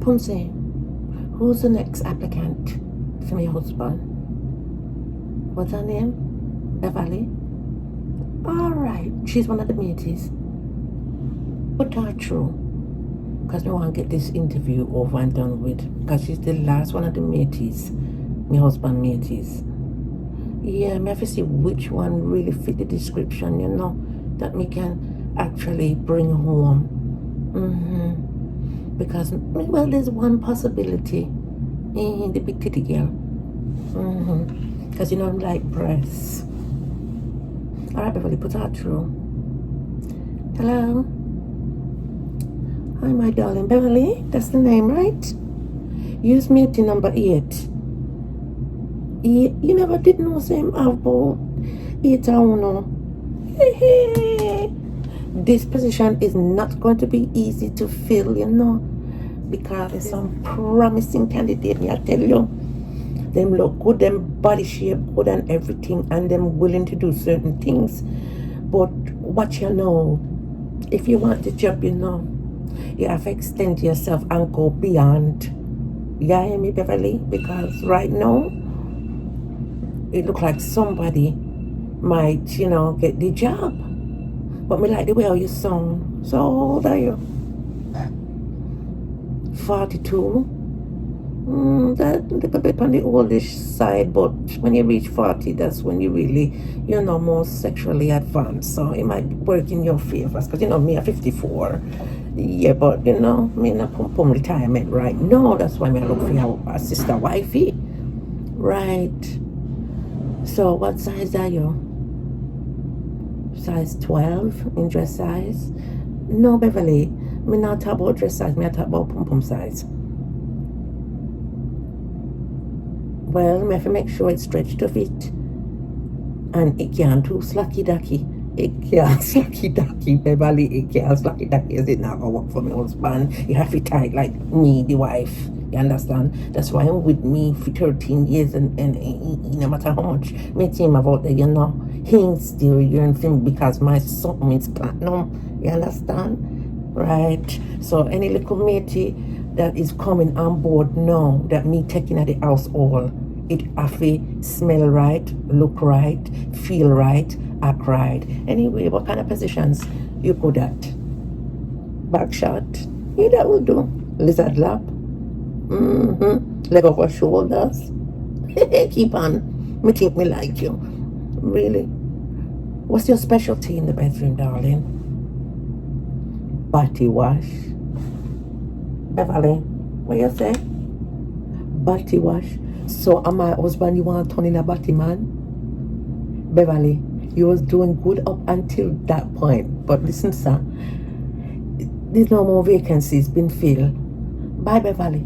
Punse, who's the next applicant for my husband? What's her name? Beverly? Alright, she's one of the mateys. Put her through. Because I want to get this interview over and done with. Because she's the last one of the mateys. My husband mateys. Yeah, I have to see which one really fit the description, you know, that me can actually bring home. Because, well, there's one possibility in the big titty girl. Because, you know, I'm like breasts. Alright, Beverly, put her through. Hello? Hi, my darling. Beverly, that's the name, right? Use Matey number 8. You never did know same about 8 or no. This position is not going to be easy to fill, you know, because there's some promising candidate, me I tell you. Them look good, them body shape good and everything, and them willing to do certain things. But what you know, if you want the job, you know, you have to extend yourself and go beyond. You hear me, Beverly? Because right now, it looks like somebody might, you know, get the job. But me like the way how you sound. So how old are you? 42. That a little bit on the oldish side, but when you reach 40, that's when you really, you know, more sexually advanced. So it might work in your favor. Because, you know, me at 54. Yeah, but, you know, me in a pum retirement right now. That's why I look for your sister Wifey. Right. So what size are you? Size 12 in dress size? No, Beverly. Me not talk about dress size. Me talk about pum size. Well, me have to make sure it's stretched to fit. And it can't too slacky ducky. It can't slacky ducky, Beverly. It can't slacky ducky. Is it not gonna work for my husband? You have to tight like me, the wife. You understand? That's why I'm with me for 13 years and no matter how much me team about that, you know, he ain't still yearn for me because my something is platinum. You understand? Right? So any little matey that is coming on board now that me taking at the house all, it have to smell right, look right, feel right, act right. Anyway, what kind of positions you good at? Back shot? Yeah, that will do. Lizard lap? Leg over shoulders? Keep on. Me think me like you. Really? What's your specialty in the bedroom, darling? Body wash? Beverly, what you say? Body wash. So am my husband, you want to turn in a body man? Beverly, you was doing good up until that point. But listen, sir, there's no more vacancies been filled. Bye, Beverly.